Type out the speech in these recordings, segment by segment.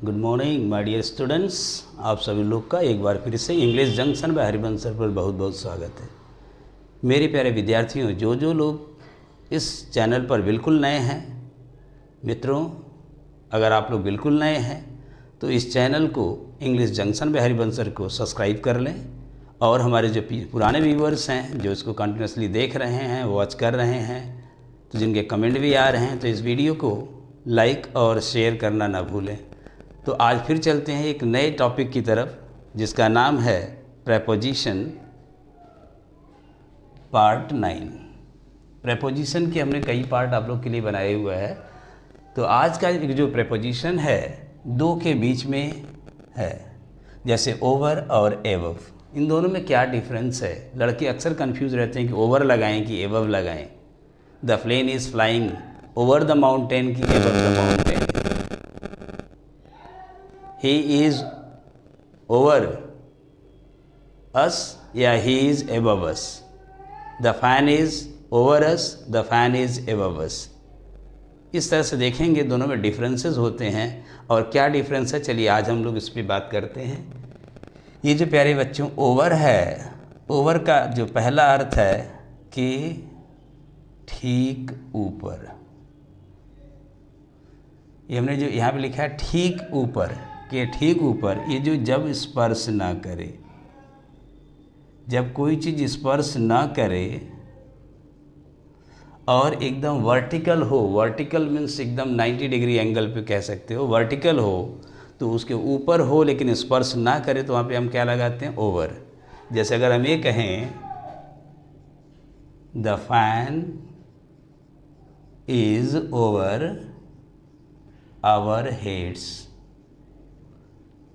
Good morning my dear students. आप सभी लोग का एक बार फिर से English junction by Harivansh sir पर बहुत बहुत स्वागत है। मेरे प्यारे विद्यार्थियों, जो लोग इस चैनल पर बिल्कुल नए हैं, मित्रों अगर आप लोग बिल्कुल नए हैं तो इस चैनल को English junction by Harivansh sir को सब्सक्राइब कर लें। और हमारे जो पुराने व्यूवर्स हैं जो इसको कंटिन्यूसली देख रहे हैं, वॉच कर रहे हैं, तो जिनके कमेंट भी आ रहे हैं, तो इस वीडियो को लाइक और शेयर करना ना भूलें। तो आज फिर चलते हैं एक नए टॉपिक की तरफ जिसका नाम है प्रेपोजिशन पार्ट 9। प्रेपोजिशन के हमने कई पार्ट आप लोग के लिए बनाए हुए हैं। तो आज का एक जो प्रेपोजिशन है दो के बीच में है, जैसे ओवर और एवव। इन दोनों में क्या डिफरेंस है? लड़के अक्सर कंफ्यूज रहते हैं कि ओवर लगाएं कि एवव लगाएं। The plane is flying over the mountain की above the mountain. He is over us या he is above us. The fan is over us, the fan is above us. इस तरह से देखेंगे दोनों में डिफरेंसेस होते हैं। और क्या डिफरेंस है, चलिए आज हम लोग इस पर बात करते हैं। ये जो प्यारे बच्चों ओवर है, ओवर का जो पहला अर्थ है कि ठीक ऊपर। ये हमने जो यहाँ पे लिखा है ठीक ऊपर, कि ठीक ऊपर, ये जो जब स्पर्श ना करे, जब कोई चीज़ स्पर्श ना करे और एकदम वर्टिकल हो, वर्टिकल मीन्स एकदम 90 डिग्री एंगल पे कह सकते हो, वर्टिकल हो तो उसके ऊपर हो लेकिन स्पर्श ना करे, तो वहाँ पे हम क्या लगाते हैं? ओवर। जैसे अगर हम ये कहें the fan is over our heads,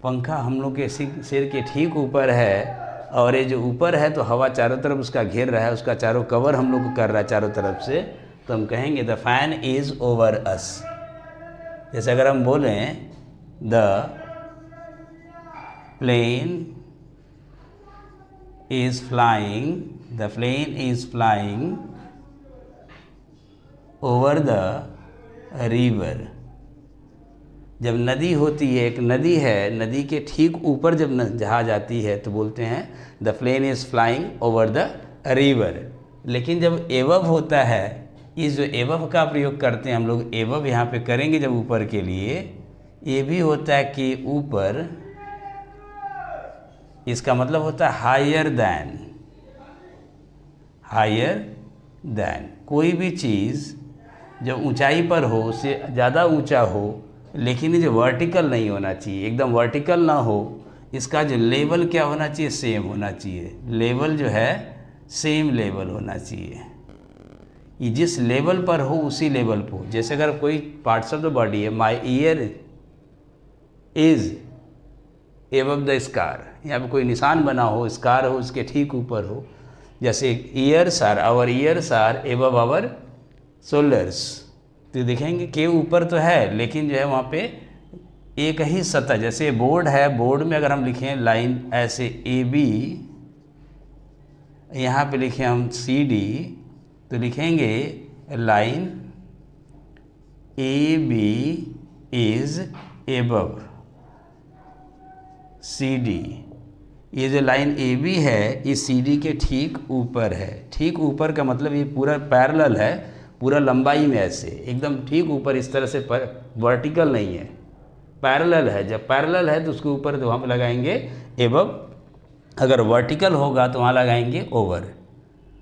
पंखा हम लोग के सिर के ठीक ऊपर है, और ये जो ऊपर है तो हवा चारों तरफ उसका घेर रहा है, उसका चारों कवर हम लोग को कर रहा है चारों तरफ से, तो हम कहेंगे the fan is over us. जैसे अगर हम बोलें the plane is flying, the plane is flying over the river. जब नदी होती है, एक नदी है, नदी के ठीक ऊपर जब जहाज आती है तो बोलते हैं the plane is flying over the river. लेकिन जब एवव होता है, इस जो एवव का प्रयोग करते हैं हम लोग, एवव यहाँ पे करेंगे जब ऊपर के लिए, ये भी होता है कि ऊपर, इसका मतलब होता है हायर दैन। हायर दैन, कोई भी चीज़ जब ऊंचाई पर हो, उससे ज़्यादा ऊंचा हो, लेकिन ये जो वर्टिकल नहीं होना चाहिए, एकदम वर्टिकल ना हो, इसका जो लेवल क्या होना चाहिए? सेम होना चाहिए। लेवल जो है सेम लेवल होना चाहिए। ये जिस लेवल पर हो उसी लेवल पर हो। जैसे अगर कोई पार्ट्स ऑफ द बॉडी है, my ear is above the scar, यहाँ पे कोई निशान बना हो, स्कार हो उसके ठीक ऊपर हो। जैसे ears are, our ears are above our shoulders, तो देखेंगे के ऊपर तो है लेकिन जो है वहाँ पे एक ही सतह। जैसे बोर्ड है, बोर्ड में अगर हम लिखें लाइन ऐसे ए बी, यहाँ पे लिखें हम सी डी, तो लिखेंगे line A B is above C D. ये जो लाइन ए बी है ये सी डी के ठीक ऊपर है। ठीक ऊपर का मतलब ये पूरा पैरेलल है, पूरा लंबाई में ऐसे एकदम ठीक ऊपर, इस तरह से वर्टिकल नहीं है, पैरेलल है। जब पैरेलल है तो उसके ऊपर तो वहाँ पे लगाएंगे एबव, अगर वर्टिकल होगा तो वहाँ लगाएंगे ओवर।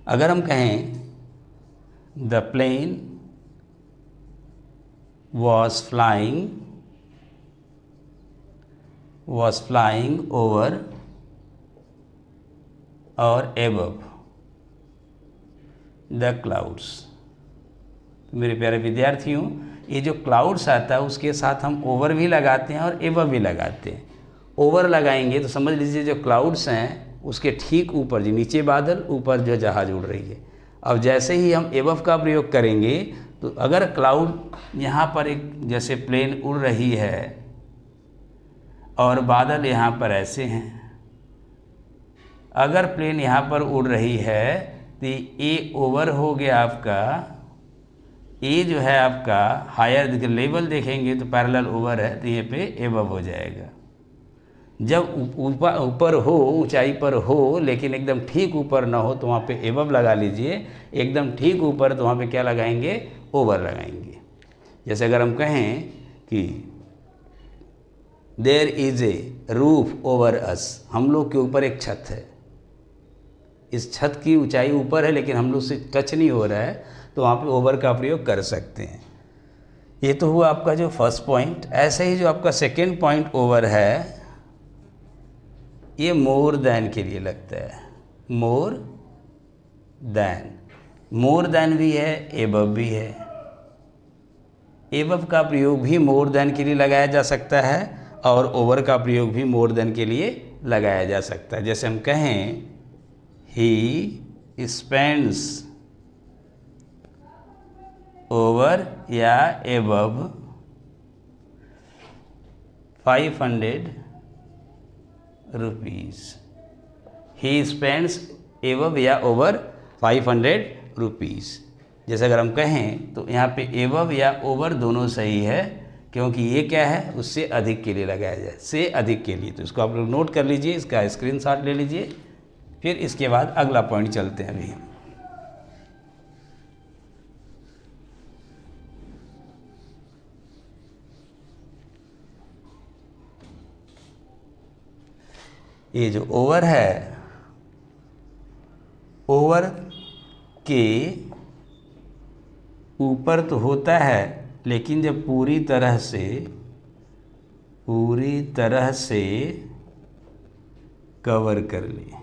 अगर हम कहें the plane was flying over और एबव द क्लाउड्स। मेरे प्यारे विद्यार्थियों, ये जो क्लाउड्स आता है उसके साथ हम ओवर भी लगाते हैं और एबव भी लगाते हैं। ओवर लगाएंगे तो समझ लीजिए जो क्लाउड्स हैं उसके ठीक ऊपर, जो नीचे बादल, ऊपर जो जहाज उड़ रही है। अब जैसे ही हम एबव का प्रयोग करेंगे तो अगर क्लाउड यहाँ पर एक जैसे प्लेन उड़ रही है और बादल यहाँ पर ऐसे हैं, अगर प्लेन यहाँ पर उड़ रही है तो ये ओवर हो गया आपका ए जो है आपका हायर लेवल देखेंगे तो पैरेलल ओवर है, तो ये पे एबव हो जाएगा। जब ऊपर ऊपर हो, ऊंचाई पर हो, लेकिन एकदम ठीक ऊपर ना हो तो वहाँ पे एबव लगा लीजिए। एकदम ठीक ऊपर तो वहाँ पे क्या लगाएंगे, ओवर लगाएंगे। जैसे अगर हम कहें कि there is a roof over us, हम लोग के ऊपर एक छत है, इस छत की ऊंचाई ऊपर है लेकिन हम लोग से टच नहीं हो रहा है, तो वहाँ पे ओवर का प्रयोग कर सकते हैं। ये तो हुआ आपका जो फर्स्ट पॉइंट। ऐसे ही जो आपका सेकेंड पॉइंट ओवर है, ये मोर देन के लिए लगता है। मोर देन भी है, एबव भी है। एबव का प्रयोग भी मोर देन के लिए लगाया जा सकता है और ओवर का प्रयोग भी मोर देन के लिए लगाया जा सकता है। जैसे हम कहें ही स्पेंड्स ओवर या above 500 rupees. He spends above या ओवर 500 रुपीज़। जैसे अगर हम कहें तो यहाँ पे एबव या ओवर दोनों सही है, क्योंकि ये क्या है, उससे अधिक के लिए लगाया जाए, से अधिक के लिए। तो इसको आप लोग नोट कर लीजिए, इसका स्क्रीनशॉट ले लीजिए। फिर इसके बाद अगला पॉइंट चलते हैं अभी हम। ये जो ओवर है, ओवर के ऊपर तो होता है, लेकिन जब पूरी तरह से कवर कर ले।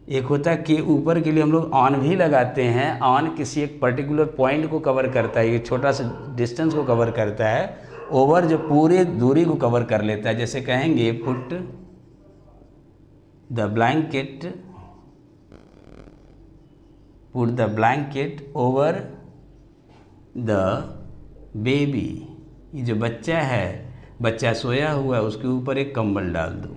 एक होता है कि ऊपर के लिए हम लोग ऑन भी लगाते हैं, ऑन किसी एक पर्टिकुलर पॉइंट को कवर करता है, ये छोटा सा डिस्टेंस को कवर करता है। ओवर जो पूरे दूरी को कवर कर लेता है। जैसे कहेंगे put the blanket over the baby. ये जो बच्चा है, बच्चा सोया हुआ है, उसके ऊपर एक कंबल डाल दो।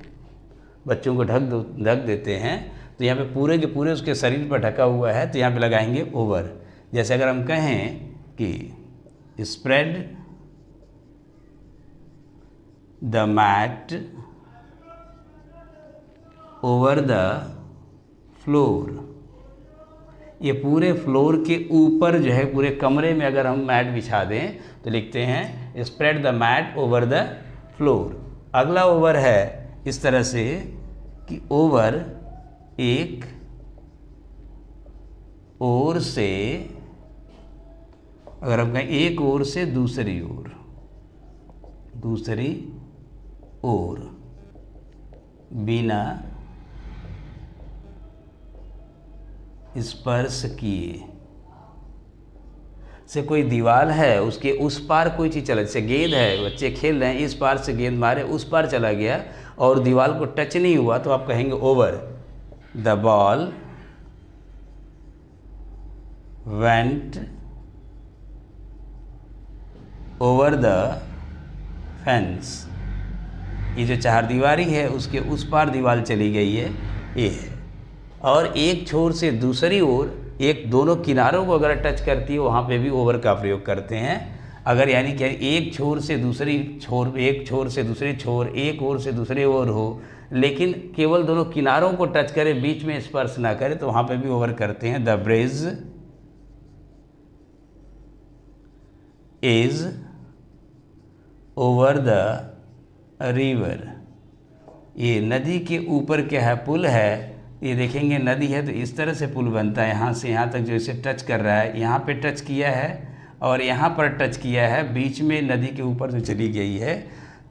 बच्चों को ढक देते हैं, तो यहाँ पे पूरे के पूरे उसके शरीर पर ढका हुआ है, तो यहाँ पे लगाएंगे ओवर। जैसे अगर हम कहें कि spread the mat over the floor. ये पूरे फ्लोर के ऊपर जो है, पूरे कमरे में अगर हम मैट बिछा दें तो लिखते हैं spread the mat over the floor. अगला ओवर है इस तरह से कि ओवर एक ओर से, अगर हम कहें एक ओर से दूसरी ओर बिना स्पर्श किए। से कोई दीवार है, उसके उस पार कोई चीज़ चला, जैसे गेंद है, बच्चे खेल रहे हैं, इस पार से गेंद मारे, उस पार चला गया और दीवार को टच नहीं हुआ, तो आप कहेंगे over. The ball went over the fence. ये जो चार दीवारी है उसके उस पार दीवार चली गई है, ये है। और एक छोर से दूसरी ओर, एक दोनों किनारों को अगर टच करती है, वहाँ पे भी ओवर का प्रयोग करते हैं। अगर यानी कि एक छोर से दूसरी छोर, एक छोर से दूसरी छोर, एक ओर से दूसरी ओर हो, लेकिन केवल दोनों किनारों को टच करे, बीच में स्पर्श ना करे, तो वहाँ पे भी ओवर करते हैं। The bridge is over the river. ये नदी के ऊपर क्या है, पुल है। ये देखेंगे नदी है तो इस तरह से पुल बनता है, यहाँ से यहाँ तक जो इसे टच कर रहा है, यहाँ पे टच किया है और यहाँ पर टच किया है, बीच में नदी के ऊपर जो चली गई है,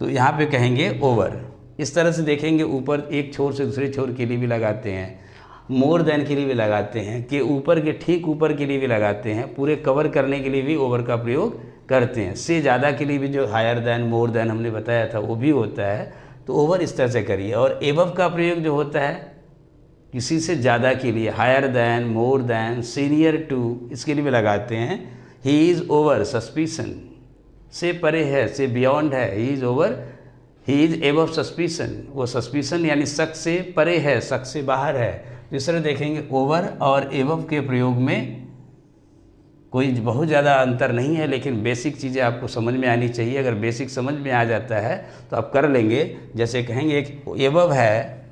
तो यहाँ पे कहेंगे ओवर। इस तरह से देखेंगे ऊपर एक छोर से दूसरे छोर के लिए भी लगाते हैं, मोर देन के लिए भी लगाते हैं, कि ऊपर के ठीक ऊपर के लिए भी लगाते हैं, पूरे कवर करने के लिए भी ओवर का प्रयोग करते हैं। से ज़्यादा के लिए भी जो हायर देन, मोर देन हमने बताया था वो भी होता है, तो ओवर इस तरह से करिए। और एबव का प्रयोग जो होता है किसी से ज़्यादा के लिए, higher than, more than, senior to, इसके लिए भी लगाते हैं। ही इज़ ओवर सस्पिशन, से परे है, से बियॉन्ड है। ही is over, he is above suspicion, वो सस्पिशन यानी शक से परे है, शक से बाहर है, तीसरा देखेंगे ओवर और एबव के प्रयोग में कोई बहुत ज़्यादा अंतर नहीं है, लेकिन बेसिक चीज़ें आपको समझ में आनी चाहिए। अगर बेसिक समझ में आ जाता है तो आप कर लेंगे। जैसे कहेंगे एक एबव है,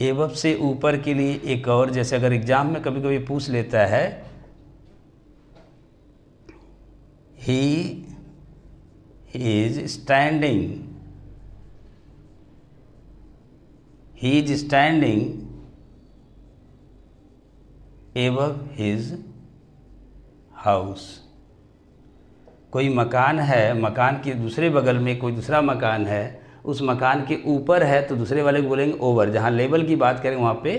एबव से ऊपर के लिए एक और, जैसे अगर एग्जाम में कभी कभी पूछ लेता है he is standing, he is standing above his house. कोई मकान है, मकान के दूसरे बगल में कोई दूसरा मकान है, उस मकान के ऊपर है, तो दूसरे वाले को बोलेंगे ओवर। जहाँ लेवल की बात करेंगे वहाँ पे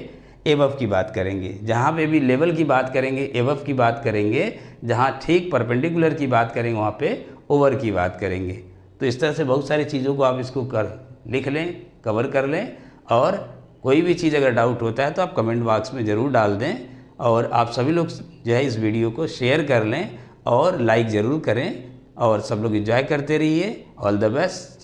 एबव की बात करेंगे। जहाँ पे भी लेवल की बात करेंगे एबव की बात करेंगे। जहाँ ठीक परपेंडिकुलर की बात करेंगे वहाँ पे ओवर की बात करेंगे। तो इस तरह से बहुत सारी चीज़ों को आप इसको लिख लें, कवर कर लें। और कोई भी चीज़ अगर डाउट होता है तो आप कमेंट बॉक्स में ज़रूर डाल दें। और आप सभी लोग जो है इस वीडियो को शेयर कर लें और लाइक ज़रूर करें, और सब लोग एंजॉय करते रहिए। All the best.